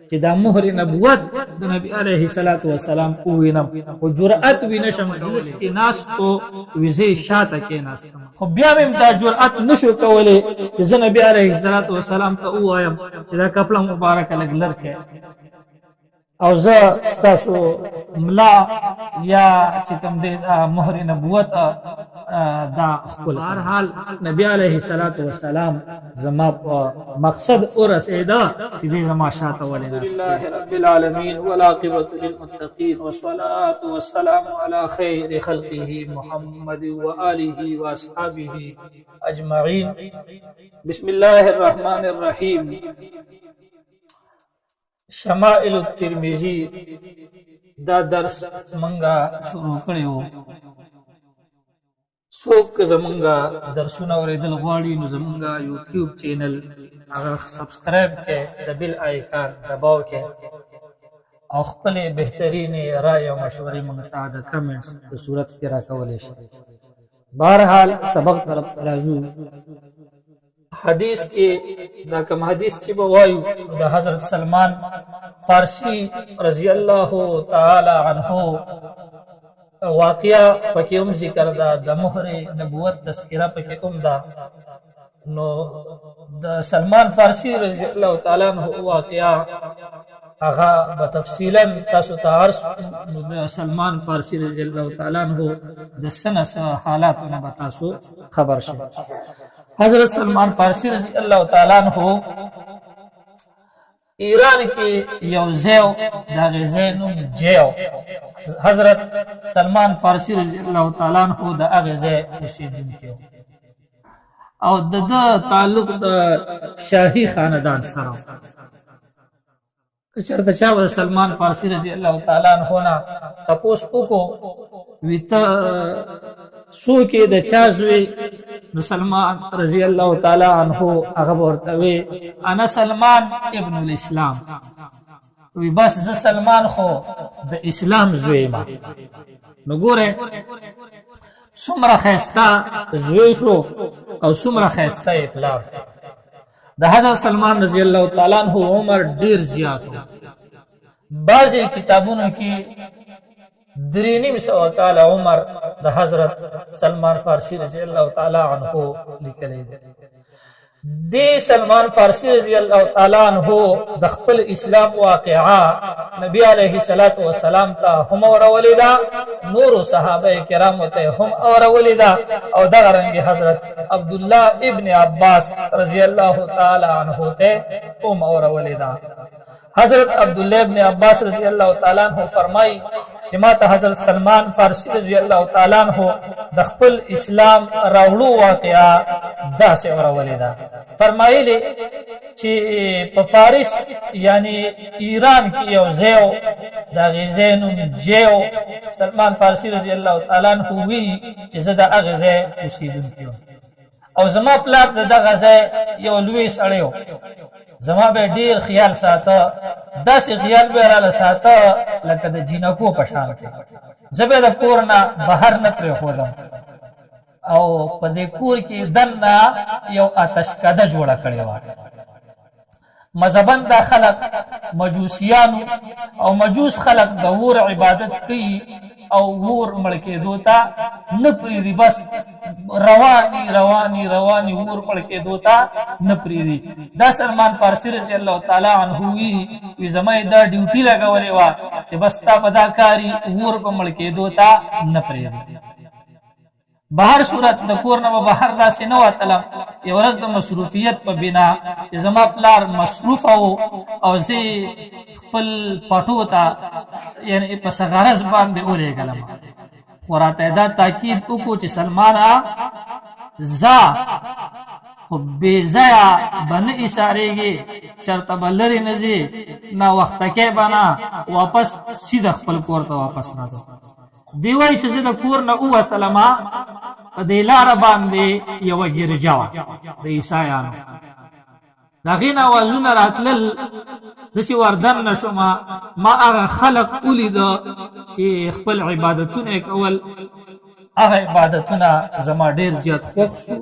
چې دا مهر نبوت د نبی علیه الصلاۃ والسلام وینم او جرأت وینشم مجلس کې ناس او وزې شاته کې ناس خو بیا هم دا جرأت نشو کولای چې زه نبی علیه الصلاۃ والسلام ته وایم چې دا کپړه مبارکه لګلر کې او زه ستاسو ملا یا چې کوم دی مهر نبوت دا خپل هر حال نبی علیه الصلاۃ والسلام زما مقصد ورسېدا چې دې زما شاته ولې ناس لله رب العالمین والعاقبۃ للمتقین والصلاة والسلام علی خیر خلقه محمد وآله واصحابه اجمعین. بسم الله الرحمن الرحیم. شمائل الترمذی دا درس منګه شروع کړو. څوک زمونږه درسونه اوریدل غواړي نو زمونږه یوټیوب چینل هغه سبسکرایب کړئ، د بیل آیکن دباو کړئ او خپل بهترین رائے او مشورې موږ ته د کمنټس په صورت کې راکولای شئ. بهرحال سبق طرف راځو. حدیث کې دا کوم حدیث چې به وایو د حضرت سلمان فارسی رضی الله تعالی عنه واقعا پکې هم ذکر دا د مهر نبوت تذکرہ پکې هم دا. نو د سلمان فارسی رضی الله تعالی عنہ واقعا هغه بتفصیلا تاسو ته عرض. د سلمان فارسی رضی الله تعالی عنہ د سنه حالاتونه به تاسو خبر شئ. حضرت سلمان فارسی رضی الله تعالی عنہ ایران کې یو ځای دا غزې نوم جیو. حضرت سلمان فارسی رضی الله تعالی عنہ دا هغه ځای اوسیدونکی او د تعلق د شاهي خاندان سره. که چېرته چا د سلمان فارسی رضی الله تعالی عنہ نه تپوس وکړو ویته څوک د چا زوی نو سلمان رضی الله تعالی عنہ هغه ورته وی انا سلمان ابن الاسلام. وی بس زه سلمان خو د اسلام زوی ما. نو ګوره څومره ښایسته زوی شو او څومره ښایسته پلار. د حضرت سلمان رضی الله تعالی عنہ عمر ډیر زیات و. بعضی کتابونو کې 3.5 کال عمر د حضرت سلمان فارسی رضی الله تعالی عنہ لیکلی دی. دی سلمان فارسی رضی الله تعالی عنہ د خپل اسلام واقعا نبی علیه الصلاۃ والسلام ته هم اورولیدا، نور صحابه کرام ته هم اورولیدا او دغه رنګ حضرت عبد الله ابن عباس رضی الله تعالی عنہ ته هم اورولیدا. حضرت عبد الله ابن عباس رضی الله تعالی عنہ فرمای چې ما ته حضرت سلمان فارسی رضی الله تعالی عنہ د خپل اسلام راوړو واقعا داسې اورولیدا. فرمایلی چې په فارس یعنی ایران کې یو ځای دا غزې نوم جیو. سلمان فارسی رضی الله تعالی عنہ وی چې زه د هغه ځای اوسیدونکی یم او زما پلار د دغه ځای یو لوی سړی و. زما به ډیر خیال ساته، داسې خیال به راله ساته لکه د جینکو په شان کې. زه به د کور نه بهر نه پرېښودم او په دې کور کې دننه یو آتشکده جوړه کړې وه. مذهبن دا خلق مجوسیانو او مجوس خلق د ور عبادت کوي او ور مړ کېدو ته نه پرېږدي. بس رواني رواني رواني ور مړ کېدو ته نه پرېږدي. دا سلمان فارسی رضی الله تعالی عنہ وی زما یې دا ډیوټي لګولې وه چې بس تا په دا کاري ور په مړ کېدو ته نه پرېږدي. بهر صورت د کور نه به بهر داسې نه وتلم. یو ورځ د مصروفیت په بنا چې زما پلار مصروف او زه خپل پټو ته یعنی په څه غرض باندې ولېږلم. خو راته دا تاکید وکړو چې سلمانه زه خو بې ځایه به نه ایسارېږي، چېرته به لرې نه ځې، ناوختکۍ به نه، واپس سیده خپل کور ته واپس نه ځم. دی وایي چې زه د کور نه ووتلمه په دې لاره باندې یوه ګرجه وه د عیسایانو. د هغې نه اوازونه راتلل. زه چې وردننه شومه ما هغه خلق ولیده چې خپل عبادتونه یې کول. هغه عبادتونه زما ډېر زیات خوښ شو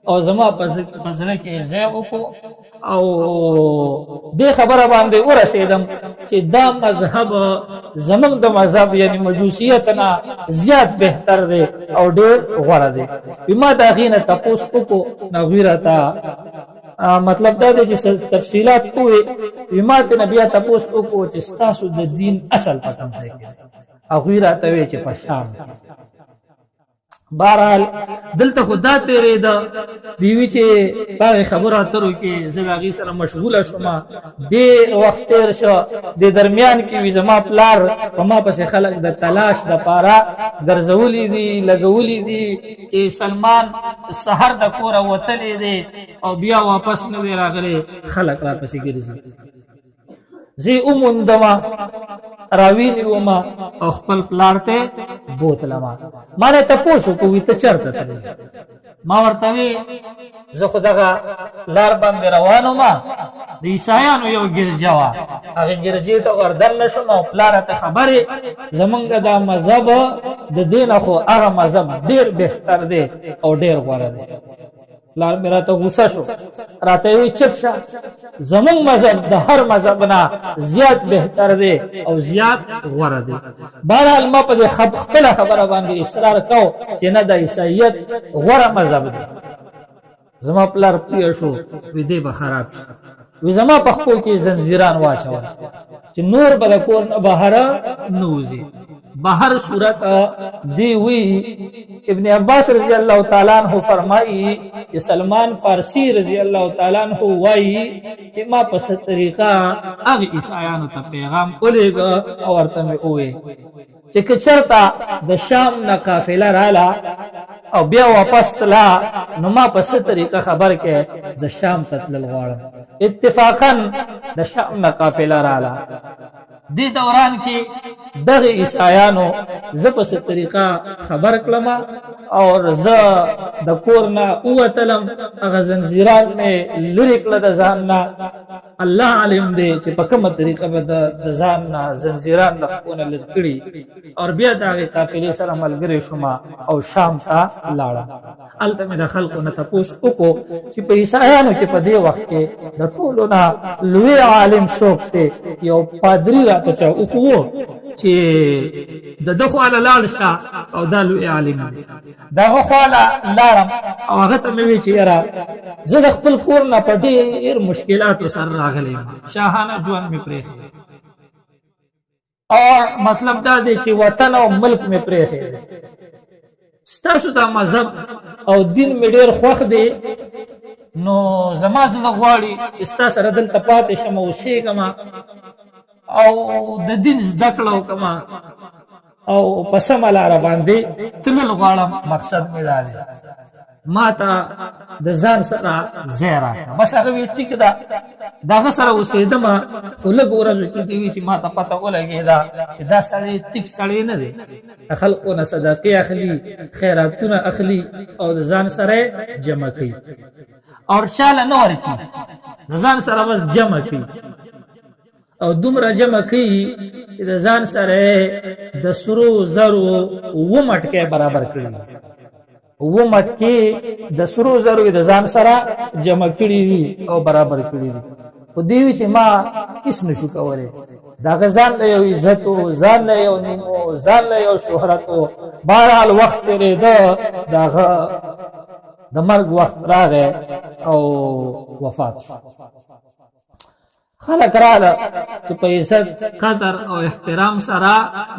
او زما په زړه کې ځای وکړو او دې خبره باندې ورسېدم چې دا مذهب زمونږ د مذهب یعنی مجوسیت نه زیات بهتر دی او ډېر غوره دی. ما د هغې نه تپوس وکړو هغوی راته مطلب دا دی چې تفصیلات پوهې ما ترې بیا تپوس وکړو چې ستاسو د دین اصل په کوم ځای کې دی. هغوی راته ویې چې په شام. بهرحال دلته خو دا تېرېده دیوي چې په هغې خبرو اترو کې زه د هغې سره مشغوله شومه، ډېر وخت تېر شو. د درمیان کې وي زما پلار په ما پسې خلک د تلاش دپاره ګرځولي دي، لګولي دي چې سلمان سحر د کوره وتلی دی او بیا واپس نه دی راغلی، خلک را پسې ګرځي. زه یې وموندمه، راویلي ومه او خپل پلار ته بوتلمه. ما نه تپوس وکړو وي ته چېرته تللی؟ ما ورته وی زه خو دغه لار باندې روان ومه، د عیسایانو یو ګرجه وه، هغې ګرجې ته وردننه شوم او پلاره ته خبرې زمونږ دا مذهب د دې نه خو هغه مذهب ډېر بهتر دی او ډېر غوره دی. پلار مې راته غوسه شو، راته یې وی چپ شه، زمونږ مذهب د هر مذهب نه زیات بهتر دی او زیات غوره دی. بهرحال ما په دې خپله خبره باندې اصرار کو چې نه د عیسایت غوره مذهب دی. زما پلار پوه شو، وی دی به خراب شي، وی زما په خپو کې زنځیران واچول چې نور به د کور نه بهره نه وځي. بهر صورت دی وی ابن عباس رضی الله تعالی عنہ فرمایي چې سلمان فارسی رضی الله تعالی عنہ وایي چې ما په څه طریقه هغه عیسایانو ته پیغام ولېږه او ورته مې وویل چې که چېرته د شام نه قافله راله او بیا واپس تله نو ما په څه طریقه خبر کې زه شام ته تلل غواړم. اتفاقا د شام نه قافله راله. دې دوران کې دغه عیسایانو زه په څه طریقه خبر کړم او زه د کور نه ووتلم، هغه زنځیران مې لرې کړه د ځان نه. الله علم دی چې په کومه طریقه به د ځان نه زنځیران د خپو نه لرې کړي او بیا د هغې قافلې سره ملګری شوم او شام ته لاړم. هلته مې د خلکو نه تپوس وکړو چې په عیسایانو کې په دې وخت کې د ټولو نه لوی عالم څوک دی. یو پادري راته چا وښوو چې د ده خواله لاړ شه او دا لوی عالم دی. د هغه خواله لاړم او هغه ته مې ویل چې یاره زه د خپل کور نه په ډېر مشکلاتو سره راغلی یم، شاهانه ژوند مې پرېښی او مطلب دا دی چې وطن او ملک مې پرېښی دی. ستاسو دا مذهب او دین مې ډېر خوښ دی، نو زما زړه غواړي چې ستا سره دلته پاتې شم، اوسېږم او د دین زده کړه وکړم او په سمه لاره باندې تلل غواړم. مقصد مې دا دی ما ته د ځان سره ځای راکړه. بس هغه وی ټیک ده، د هغه سره اوسېدم خو لږ ورځو کې دې وي چې ما ته پته ولګېده چې دا سړی ټیک سړی نه دی، د خلقو نه صدقې اخلي، خیراتونه اخلي او د ځان سره جمع کوي او چاله نه ورکوي، د ځان سره بس جمع کوي او دومره جمع کوي چې د ځان سره د سرو زرو 2 مټکې برابر کړي. 2 مټکې د سرو زرو د ځان سره جمع کړي دي او برابر کړي دي. خو دې وی چې ما هېڅ نشو کولی. دغه ځان له یو عزت و، ځان له یو نوم و، ځان له یو شهرت و. بهرحال وخت تېرېده، د هغه د مرګ وخت راغی او وفات شو. خلک راله چې په عزت قدر او احترام سره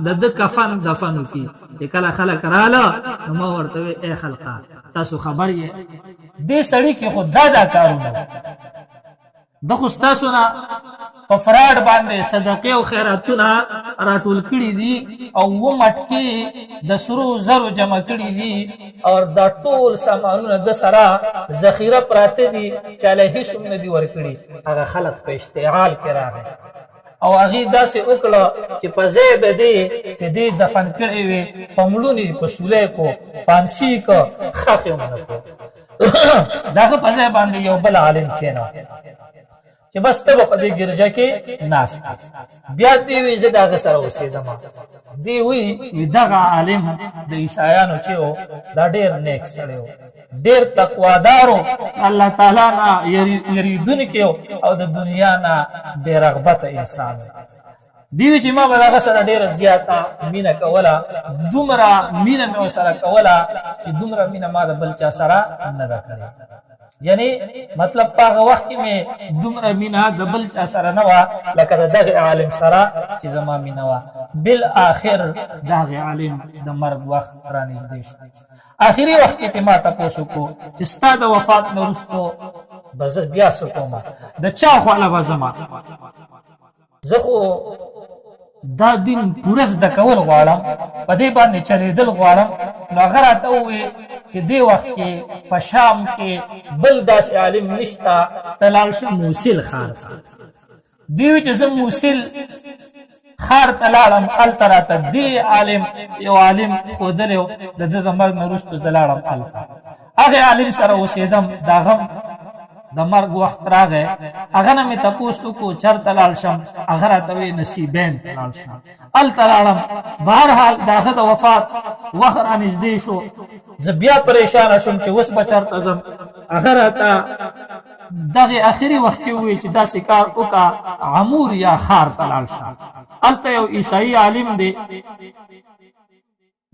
د ده کفن دفن وکړي. چې کله خلک راله نو ما ورته وی ای خلقه تاسو خبر یې دې سړي کې خو دا کارونه د خو ستاسو نه په فراډ باندې صدقې او خیراتونه راټول کړي دي او 2 مټکې د سرو زرو جمع کړي دي او دا ټول سامانونه د سره ذخیره پراته دي چې هلې هېڅ هم نه دي ورکړي. هغه خلک په اشتعال کې راغی او هغې داسې وکړه چې په ځای د دې چې دې دفن کړی وي په مړونې په سولی کو پانسي کو خښ یې ونه کړو. د هغه په ځای باندې یو بل عالم کېنه چې بس ته به په دې ګرجه کې ناست. بیا دې وی زه د هغه سره اوسېدم. دې وی دغه عالم د عیسایانو چې و دا ډېر نیک سړی و ډیر تقوادارو الله تعالی نه یریدونکي او د دنیا نه بې رغبته انسان دیوی چې ما به دغه سره ډېره زیاته مینه کوله دومره مینه مې ورسره کوله چې دومره مینه ما د بل چا سره نه ده کړې یعنی مطلب په هغه وخت کې مې دومره مینه د بل چا سره نه وه لکه د دغه عالم سره چې زما مینه وه بالآخر د هغې عالم د مرګ وخت رانږدې شو آخري وخت کې ما تپوس وکړو چې ستا د وفات نه وروستو به زه بیا څه کوم د چا خواله به ځمه زه خو دا دین پوره زده کول غواړم په دې باندې چلېدل غواړم نو هغه راته وویل چې دې وخت کې په شام کې بل داسې عالم نشته ته لاړ شه موسل ښار ته دوی وایي چې زه موسل ښار ته لاړم هلته راته دې عالم یو عالم ښودلی و د ده د مرګ نه وروسته زه لاړم هلته هغې عالم سره اوسېدم د هغه د مرګ وخت راغی هغه نه مې تپوس وکړو چېرته لاړ شم هغه راته وایي نصیبین ته لاړ شم هلته لاړم بهرحال د هغه د وفات وخت رانږدې شو زه بیا پریشانه شوم چې اوس به چېرته ځم هغه راته دغه آخري وخت کې ووایي چې داسې کار وکړه عمور یا ښار ته لاړ شه هلته یو عیسایي عالم دی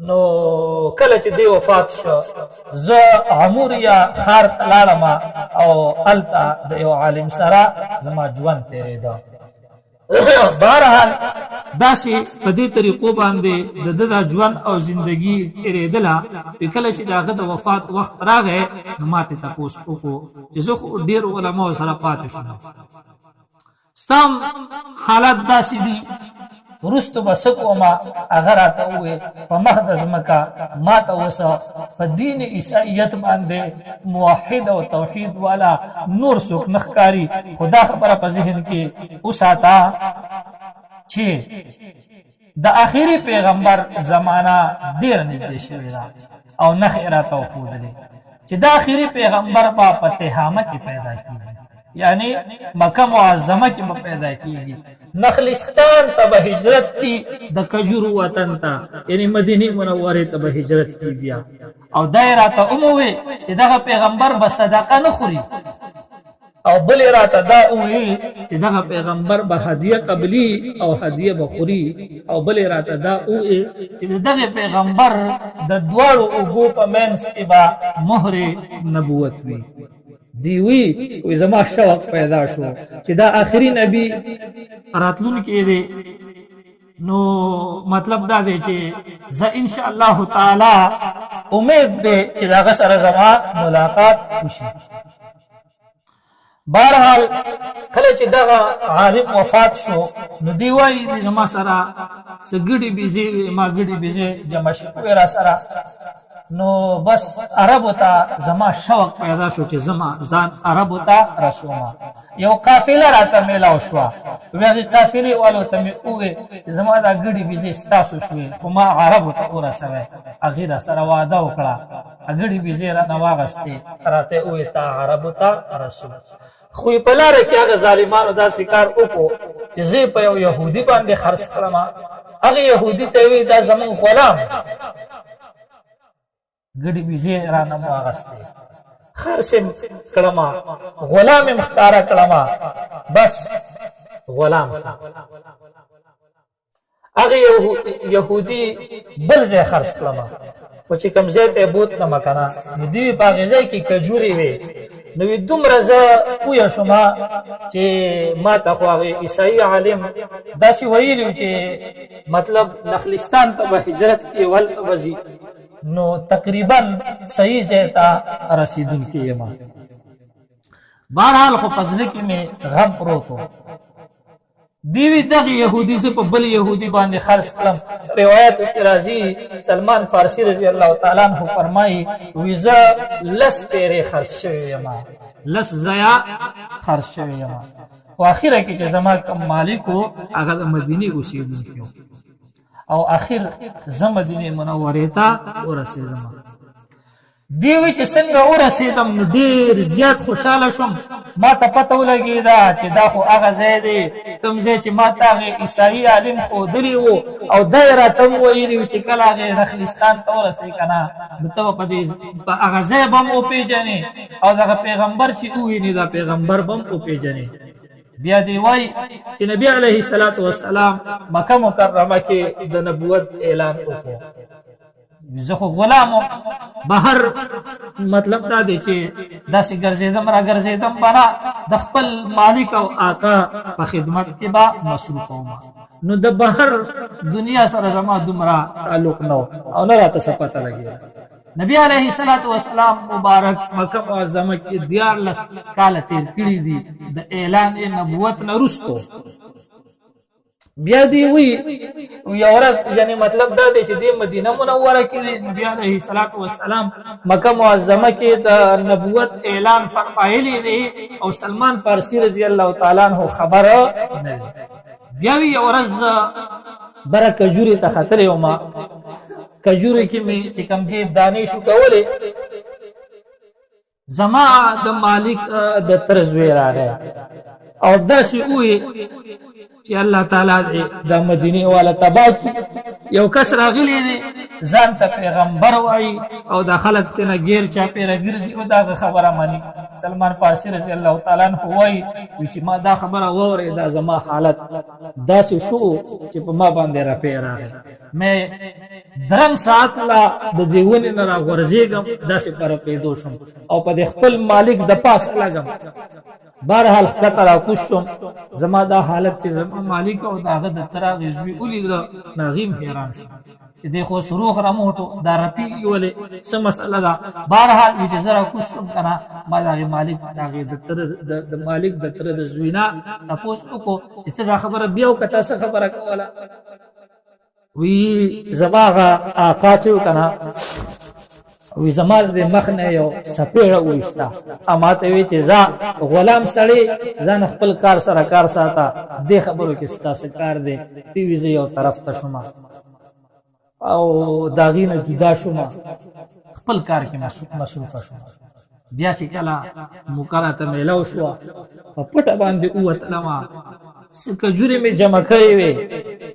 نو کله چې دی وفات شو زه عمور یا ښار ته لاړم او هلته د یو عالم سره زما ژوند تېرېده بهرحال داسې په دې طریقو باندې د ده دا ژوند او زندګي تېرېدله کله چې د هغه د وفات وخت راغی نو ما ترې تپوس وکړو چې زه خو ډېر علماو سره پاتې شوم ستا حالت داسې دي وروسته به څه کومه هغه راته وویل په مخ د ځمکه ما ته اوسه په دین عیسایت باندې موحد او توحید والا نور څوک نه ښکاري خو دا خبره په ذهن کې وساته چې د آخري پیغمبر زمانه ډېره نږدې شوې ده او نښې یې راته وښودلې چې د آخري پیغمبر به په تهامه کې پیدا کېږي یعنی مکه معظمه کې به پیدا کېږي نخلستان ته به هجرت کی د کجورو وطن ته یعنی مدینه منورې ته به هجرت کی بیا او دا یې راته وموویل چې دغه پیغمبر به صدقه نه خوري او بل یې راته دا وویل چې دغه پیغمبر به هدیه قبلي او هدیه به خوري او بل یې راته دا وویل چې د دغه پیغمبر د دواړو اوږو په منځ کې به مهر نبوت وي دیوی وی زما شوق پیدا شو چې دا آخري نبی راتلونکی دی نو مطلب دا دی چې زه ان شاء الله تعالی امید دی چې دغه سره زما ملاقات وشي بهرحال کله چې دغه عالم وفات شو نو دی وایي زما سره څه ګډې بیزې ما ګډې بیزې جمع شوې را سره نو بس عربو ته زما شوق پیدا شو چې زما ځان عربو ته رسومه یو قافله راته میلاو شوه هغې قافلې والو ته مې وویل چې زما دا ګډې بیزې ستاسو شوې خو ما عربو ته ورسوی هغې را سره واده وکړه ګډې بیزې رانه واغستې راته یې وویل تا عربو ته رسو خو په لاره کې هغه ظالمانو داسې کار وکړو چې زه په یو یهودي باندې خرڅ کړم هغې یهودي ته یې وویل دا زموږ غلام ګډې بیزې رانه مو اغستې خرڅ یې کړم غلام یې ښکاره کړم بس غلام شو هغې یهودي بل ځای خرڅ کړم خو چې کوم ځای ته یې بوتلم که نه نو دوی په هغې ځای کې کجورې وې نو وی دومره زه پوه شوم چې ما ته خو هغې عیسایي عالم داسې ویلي چې مطلب نخلستان ته به هجرت کړي ولته به ځي نو تقریبا صحیح ځای ته رسېدونکی یم بهرحال خو په زړه کې مې غم پروت و دیوی دغه یهودي زه په بل یهودي باندې خرڅ کړم روایتو کې راځي سلمان فارسي رضی الله تعالی عنه فرمایي وی زه لس پیرې خرڅ شوی یم لس ځایه خرڅ شوی یم خو اخره کې چې زما کوم مالک و هغه د مدینې اوسېدونکی و او اخر زه مدینې منورې ته ورسېدم دی وی چې څنګه ورسېدم نو ډېر زیات خوشحاله شوم. ما ته پته ولګېده چې دا خو هغه ځای دی کوم ځای چې ما ته هغې عیسایي عالم ښودلی و او دا یې راته وویلي و چې کله هغې دخلستان ته ورسوي که نه نو ته به په هغه ځای به هم وپېژنې او دغه پیغمبر چې ووینې دا پیغمبر به هم وپېژنې. بیا دی وای چې نبی علیه الصلاة والسلام مکه مکرمه کې د نبوت اعلان وکړو. زه خو غلام بهر مطلب دا دی چې داسې ګرځېدم را ګرځېدم بنا د خپل مالک او آقا په خدمت کې به مصروف وم. نو د بهر دنیا سره زما دومره تعلق نه او نه راته څه پته لګېده. نبی علیه الصلاة والسلام مبارک مکه معظمه کې 14 کاله تیر کړي دي د اعلان نبوت نه وروسته. بیا دی وی یو ورځ یعنی مطلب دا دی چې د مدینه منوره کې نبی علیه الصلاة والسلام مکه معظمه کې د نبوت اعلان فرمایلی دی او سلمان فارسی رضی الله تعالی عنہ خبر نه. بیا وی یو ورځ بره کجوري ته خطرې وما کجوري کې مې چې کوم دې دانې شو کولې زما د مالک د تر زوی راغی او داسې وی چې الله تعالی د مدینه والا تبا کی یو کس راغلی دی ځان ته پیغمبر وایي او د خلک تنه غیر چا پیره ګرځي او دا خبره مانی. سلمان فارسی رضی الله تعالی عنہ وایي چې ما دا خبره ووري دا زما حالت داسې شو چې په ما باندې را پیراغی. مې درم ساعت لا د دیونی نه را غورځېږم داسې پر پیدا شم او په خپل مالک د پاس لګم. بهرحال خطر او کوشم زما دا حالت چې زما مالک او داغه د تراغ زوی ولید ناغیم حیران شو چې د خو سروخ را موټو دا رپی ولې څه مسله ده. بهرحال چې زرا کوشم کنه ما داغه مالک داغه د مالک د تر د زوینا تاسو وکړو چې ته دا خبره بیا وکړه څه خبره کوله. وی زماغه آقا چې کنه وی زما د مخ نه یو سپېړه وېستا اما ته وی چې ځا غلام سړی ځان خپل کار سره کار ساته د خبرو کې ستاسو کار دی تی وی یو طرف ته شوما او داغینه جدا شوما خپل کار کې مصروفه شوما. بیا چې کله مقرره ته ملاو شو په پټه باندې اوت لما کجوري می جمع کړی وي.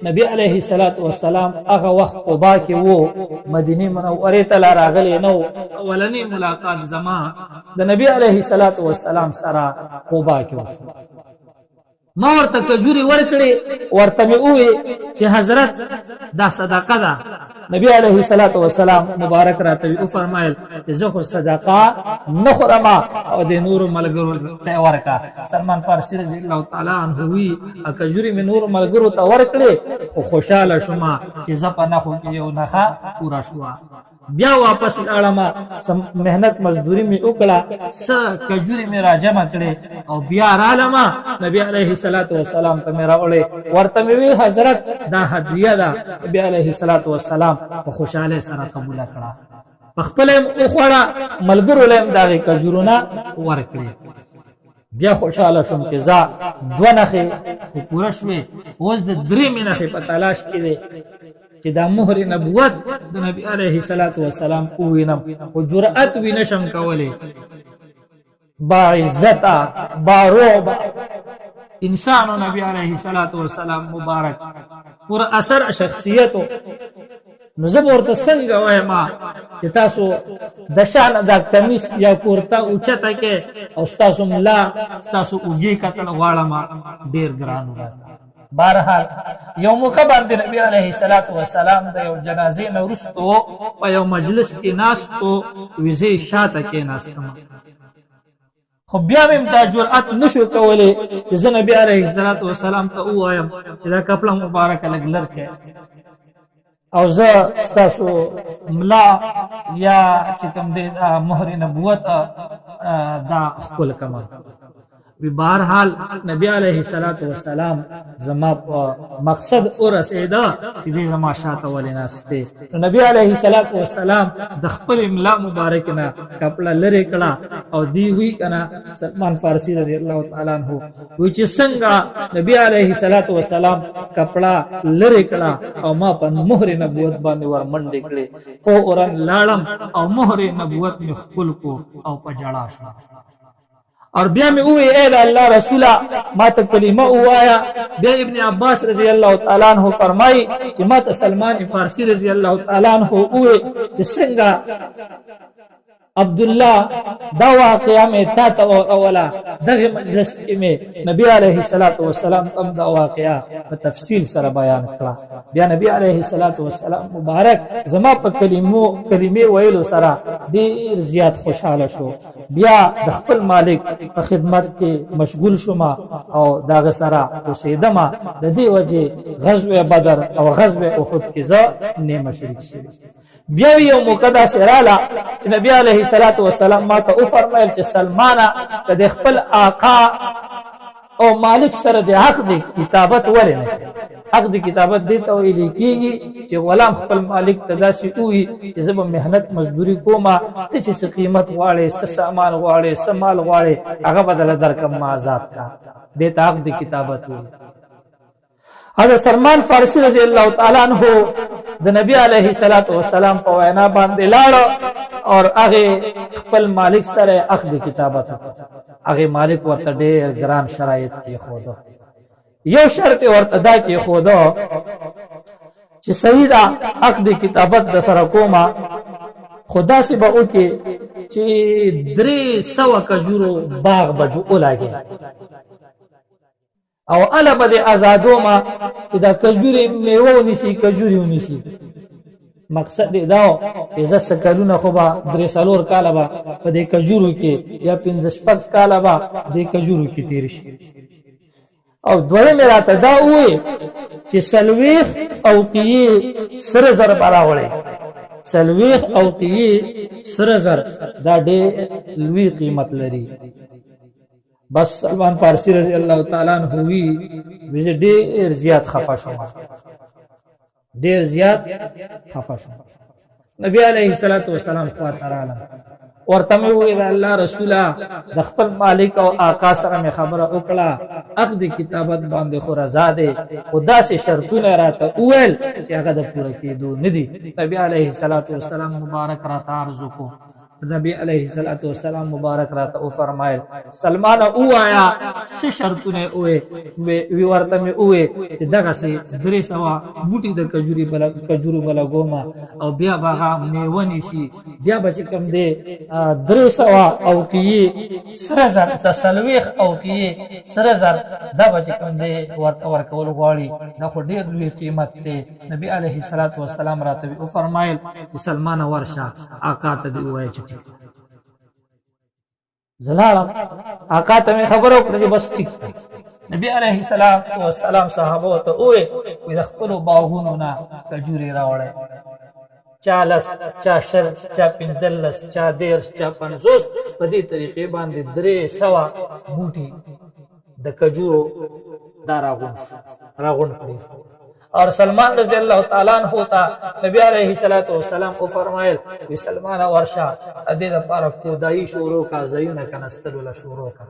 نبی علیه الصلاة والسلام هغه وخت قبا کې وو مدینه منوره ته راغلی نو. اولنی ملاقات زما د نبی علیه الصلاة والسلام سره قبا کې وشو. ما ورته کجوري ورکړي ورته مې وې چې حضرت دا صدقه ده. نبی علیه الصلاة والسلام مبارک راته او فرمایل زه خو صدقه نه خورم او د نور ملګرو ته ورکا. سلمان فارسی رضی الله تعالی عنہ وی کجوري مې نور ملګرو ته ورکړي خو خوشاله شوم چې زه په نه خو یو نخا پورا شو. بیا واپس لاړم مهنت مزدوری مې وکړه س کجوري مې راجمع کړي او بیا رالم نبی علیه الصلاة والسلام ته مې راوړې ورته مې وی حضرت دا هدیه ده. نبی علیه الصلاة والسلام په خوشاله سره قبول کړه په خپل خوړه ملګرو لم دغه کجورونه ورکړي. بیا خوشاله شوم چې ځا دوه نخې پوره شوې اوس د درې نخې په تلاش کې دي چې دا مهر نبوت د نبی علیه الصلاة والسلام وینم او جرأت وینشم کولې. با عزت با روب انسان نبی علیه الصلاة والسلام مبارک پر اثر شخصیت نو زه ورته څنګه وایم چې تاسو د شان د کمیس یا کورتا اوچته کې او تاسو ملا تاسو اوږي کتل غواړم ډیر ګران وراته. بهرحال یو موقع باندې نبی علیه الصلاة والسلام د یو جنازې نه وروسته په یو مجلس کې ناستو وزې شاته کې ناستم خو بیا مې دا جرأت نشو کولی چې زه نبی علیه الصلاة والسلام ته ووایم چې دا کپړه مبارکه لږ لر کړه او زه ستاسو ملا یا چې کوم دی مهر نبوت دا ښکل کما. بهرحال نبی علیه الصلاۃ والسلام زما مقصد اور رسیدا چې دې زما شاته ولې ناشته. نبی علیه الصلاۃ والسلام د خپل املا مبارک نه کپړه لری کړه او دی وی کنه سلمان فارسی رضی الله تعالی عنہ وی چې څنګه نبی علیه الصلاۃ والسلام کپړه لری کړه او ما په مهر نبوت باندې ور منډې کړې فورن لاړم او مهر نبوت می خپل کو او په جړا شو. اور بیا میں اوے اے اللہ رسولہ ما ته کلمه وایا. بیا ابن عباس رضی اللہ تعالی عنہ فرمائی چې ما ته سلمان فارسی رضی اللہ تعالی عنہ اوے چې څنګه عبداللہ دا واقعہ میں تا اولا دغه مجلس میں نبی علیہ الصلوۃ والسلام تم دا واقعہ په تفصیل سره بیان کړه. بیا نبی علیہ الصلوۃ والسلام مبارک زما په کلمې ویلو سره ډیر زیات خوشاله شو. بیا د خپل مالک په خدمت کې مشغول شوم او داغه سره اوسېدم. د دې وجه غزوه بدر او غزوه احد کې زه نه مشرک شوم. بیا یو مقدس رااله چې نبی علیہ الصلوۃ والسلام ما ته فرمایل چې سلمانه د خپل آقا او مالک سره د حق دی کتابت ولې نه حق دی کتابت دی ته ویل کیږي چې غلام خپل مالک ته داسې وي چې زه به مهنت مزدوري کومه ته چې څه قیمت غواړې څه سامان غواړې څه مال غواړې هغه بدله درکم ما آزاد کا دی ته حق دی کتابت وي. حضرت سلمان فارسی رضی اللہ تعالی عنہ د نبی علیہ الصلوۃ والسلام په وینا باندې لاړ اور هغه خپل مالک سره عقد کتابت هغه مالک ورته ډېر ګران شرایط کې خوده. یو شرط ورته دا کې خوده چې سیدا عقد کتابت د سره کومه خدا سے به وکي چې 300 کجورو باغ بجو ولاګي او الا بده آزادو ما چې دا کجوري میوه ونیسي کجوري ونیسي. مقصد دا عزت سکرونه خو با 3 کاله با په دې کجورو کې یا 5 کاله با دې کجورو کې تیر شي. او دوی مې راته دا وې چې سلويخ او قيه سره زر براوړې سلويخ او قيه سره زر دا ډېر لوی قیمت لري. بس سلمان فارسی رضی اللہ تعالی عنہ ہوئی ویسے ډیر زیات خفا شو ډیر زیات خفا شو. نبی علیہ الصلوۃ والسلام تعالی ورته وی الله رسولا د خپل مالک او آقا سره می خبره وکړه عقد کتابت باندې خو رضا ده خدا سے شرطونه راته اول چې هغه د پوره کېدو ندي. نبی علیہ الصلوۃ والسلام مبارک راته عرض کو. نبی علیہ الصلوۃ والسلام مبارک راته او فرمایل سلمان او آیا څه شرطونه وی ورته می اوه چې دغه سي 300 بوټي د کجوري بلا ګوما او بیا باغه میونی شي بیا بچ کم دی 300 او کی سره زر تسلويخ او کی سره زر دا بچ کم دی ورته ورکول غواړي دا خو ډیر لوی قیمت دی. نبی علیہ الصلوۃ والسلام راته او فرمایل چې سلمان ورشه آقا ته دی وای زلالم آقا ته خبرو کړې بس ټیک. نبی علیہ السلام والسلام صحابه ته وې د خپل باغونو نه کجوري راوړې 40 چا شر چا 15 چا 10 چا 50 په دې طریقې باندې 300 بوټي د کجورو داراغون کړی. اور سلمان رضی اللہ تعالی عنہ ہوتا نبی علیہ الصلوۃ والسلام کو فرمایل کہ سلمان ورشا ادید پر خدائی شروع کا زیون کنستل ولا شروع کا.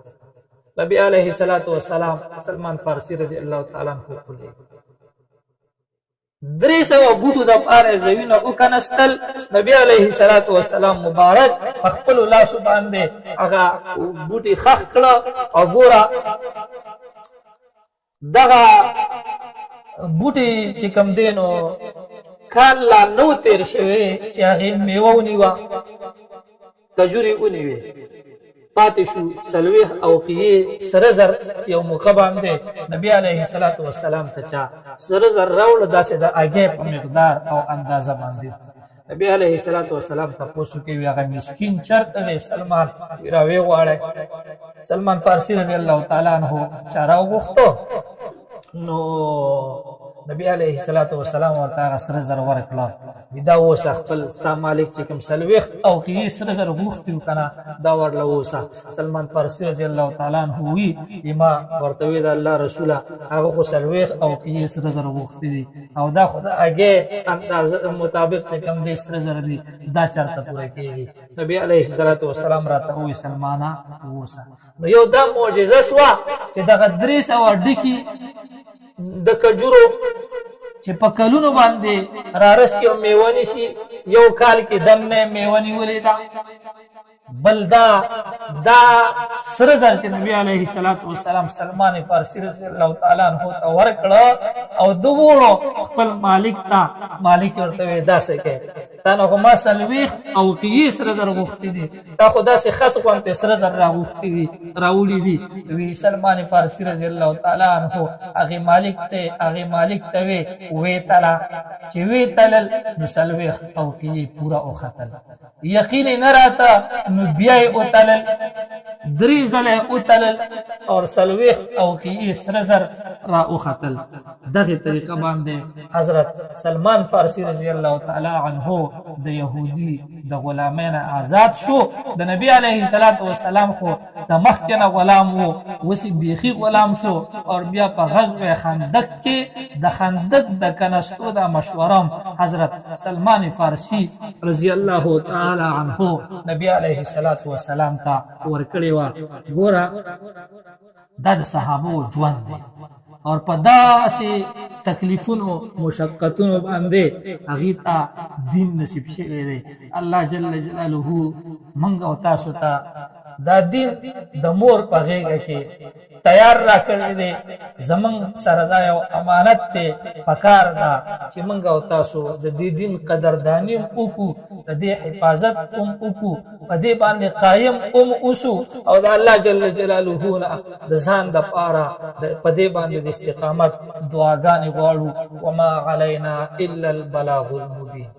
نبی علیہ الصلوۃ والسلام سلمان فارسی رضی اللہ تعالی عنہ کو 300 بوټو د پاره زوینه او کنستل. نبی علیہ الصلوۃ والسلام مبارک خپل الله سبحانه دې هغه بوټي خخ کړه او ګورا دغه بوټي چې کم دینو کال لا نو تیر شوی چې هغه میوه ونیوا کجوري ونیوي پاتې شو سلويخ او قيه سره زر یو موقع باندې نبی علیہ الصلوۃ والسلام ته چا سره زر راول داسې د اگې په مقدار او اندازه باندې نبی علیہ الصلوۃ والسلام تاسو کې هغه مسكين چرته سلمان راوي غواړي. سلمان فارسی رضی الله تعالی عنہ چارو غوښتو نو نبی علیہ الصلوۃ والسلام ورته سره زر ورکړه دا اوسه خپل ستا مالک چې کوم څلوېښت اوقیې سره زر غوښتي وو که نه دا ورله اوسه. سلمان فارسي رضی الله تعالی عنه وي ما ورته وی د الله رسوله هغه خو څلوېښت اوقیې سره زر غوښتي دي او دا خو د هګې اندازه مطابق چې کوم دی سره زر دي دا چېرته پوره کېږي. نبي علیه الصلاة وسلام راته ووایي سلمانه اوسه. نو یو دا معجزه شوه چې دغه 300 ډکي د کجورو چې په کلونو باندې رارسي او میوه نیسي یو کال کې دننه میوه نیولې ده. بل دا سره زر چې نبی علیه الصلاة والسلام سلمان فارسي رضی الله تعالی عنہ ته ورکړه او دوړو خپل مالک ورته وی داسې کې تا نو ما څلوېښت اوقیې سره زر غوښتي دي تا خو داسې خس غوندې سره زر راغوښتي دي راوړي دي. وی سلمان فارسي رضی الله تعالی عنہ هغې مالک ته وی تله چې وی تلل نو څلوېښت اوقیې پوره وختل یقین نه راته نو بیا یې وتلل 3 ځله یې وتلل او څلوېښت اوقیې سره زر را وختل. دغې طریقه باندې حضرت سلمان فارسي رضی الله تعالی عنه د یهودي د غلامۍ نه آزاد شو. د نبی علیه الصلاة والسلام خو د مخکې نه غلام و اوسې بیخي غلام شو او بیا په غزوه خندق کې د خندق د کنستو د مشورم حضرت سلمان فارسي رضی الله تعالی عنه نبی علیه الصلاة والسلام ته ورکړې وه. ګوره دا د صحابو ژوند دی او په داسې تکلیفونو مشقتونو باندې هغې ته دین نصیب شوی دی. الله جل جلاله موږ او تاسو ته دا دین د مور په غېږه کې تیار را کړی دی. زمونږ سره دا یو امانت دی پکار ده چې موږ او تاسو د دې دین قدرداني هم وکړو د دې حفاظت هم وکړو په دې باندې قایم هم اوسو او د الله جل جلاله نه د ځان دپاره په دې باندې د استقامت دعاګانې غواړو. وما علینا الا البلاغ المبین.